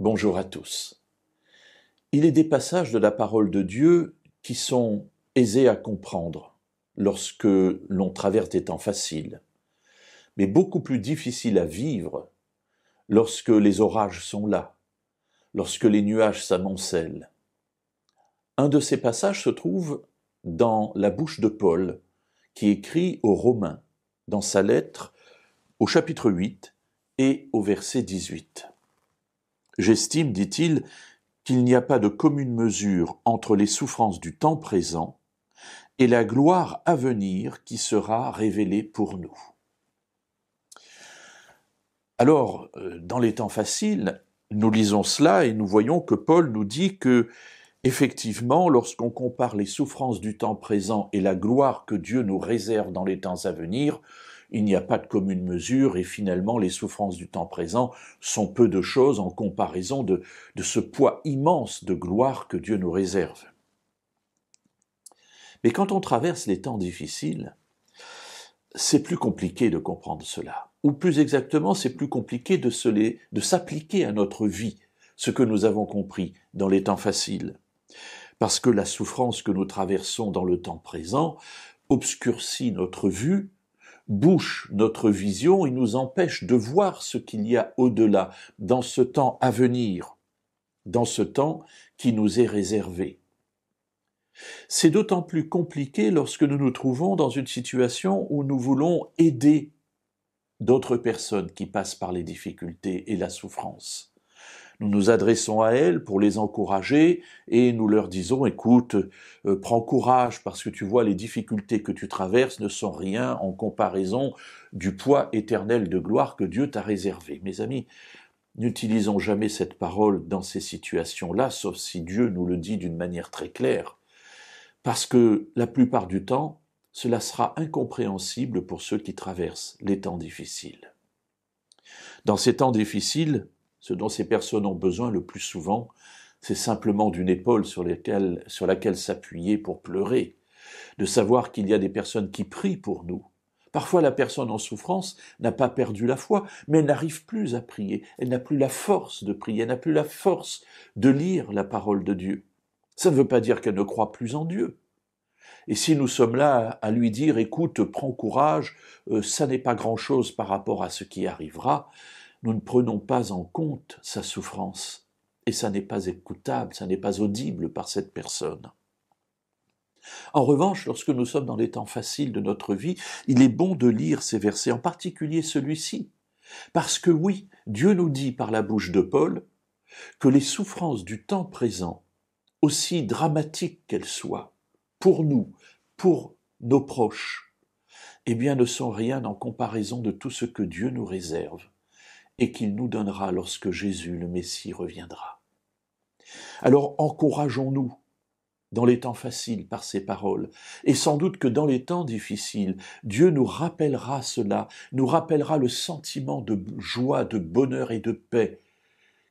Bonjour à tous. Il est des passages de la parole de Dieu qui sont aisés à comprendre lorsque l'on traverse des temps faciles, mais beaucoup plus difficiles à vivre lorsque les orages sont là, lorsque les nuages s'amoncellent. Un de ces passages se trouve dans la bouche de Paul, qui écrit aux Romains, dans sa lettre au chapitre 8 et au verset 18. « J'estime, dit-il, qu'il n'y a pas de commune mesure entre les souffrances du temps présent et la gloire à venir qui sera révélée pour nous. » Alors, dans les temps faciles, nous lisons cela et nous voyons que Paul nous dit que, effectivement, lorsqu'on compare les souffrances du temps présent et la gloire que Dieu nous réserve dans les temps à venir, il n'y a pas de commune mesure et finalement les souffrances du temps présent sont peu de choses en comparaison de ce poids immense de gloire que Dieu nous réserve. Mais quand on traverse les temps difficiles, c'est plus compliqué de comprendre cela. Ou plus exactement, c'est plus compliqué de s'appliquer à notre vie, ce que nous avons compris dans les temps faciles. Parce que la souffrance que nous traversons dans le temps présent obscurcit notre vue, bouche notre vision et nous empêche de voir ce qu'il y a au-delà, dans ce temps à venir, dans ce temps qui nous est réservé. C'est d'autant plus compliqué lorsque nous nous trouvons dans une situation où nous voulons aider d'autres personnes qui passent par les difficultés et la souffrance. Nous nous adressons à elles pour les encourager et nous leur disons « Écoute, prends courage parce que tu vois les difficultés que tu traverses ne sont rien en comparaison du poids éternel de gloire que Dieu t'a réservé. » Mes amis, n'utilisons jamais cette parole dans ces situations-là, sauf si Dieu nous le dit d'une manière très claire, parce que la plupart du temps, cela sera incompréhensible pour ceux qui traversent les temps difficiles. Dans ces temps difficiles, ce dont ces personnes ont besoin le plus souvent, c'est simplement d'une épaule sur laquelle s'appuyer pour pleurer, de savoir qu'il y a des personnes qui prient pour nous. Parfois, la personne en souffrance n'a pas perdu la foi, mais elle n'arrive plus à prier, elle n'a plus la force de prier, elle n'a plus la force de lire la parole de Dieu. Ça ne veut pas dire qu'elle ne croit plus en Dieu. Et si nous sommes là à lui dire « Écoute, prends courage, ça n'est pas grand-chose par rapport à ce qui arrivera », nous ne prenons pas en compte sa souffrance. Et ça n'est pas écoutable, ça n'est pas audible par cette personne. En revanche, lorsque nous sommes dans les temps faciles de notre vie, il est bon de lire ces versets, en particulier celui-ci. Parce que oui, Dieu nous dit par la bouche de Paul que les souffrances du temps présent, aussi dramatiques qu'elles soient, pour nous, pour nos proches, eh bien ne sont rien en comparaison de tout ce que Dieu nous réserve et qu'il nous donnera lorsque Jésus, le Messie, reviendra. Alors encourageons-nous dans les temps faciles par ces paroles, et sans doute que dans les temps difficiles, Dieu nous rappellera cela, nous rappellera le sentiment de joie, de bonheur et de paix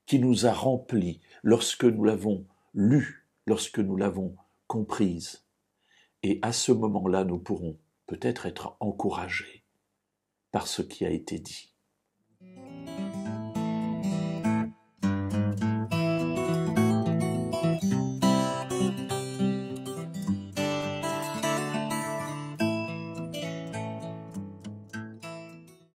qui nous a remplis lorsque nous l'avons lu, lorsque nous l'avons comprise. Et à ce moment-là, nous pourrons peut-être être encouragés par ce qui a été dit.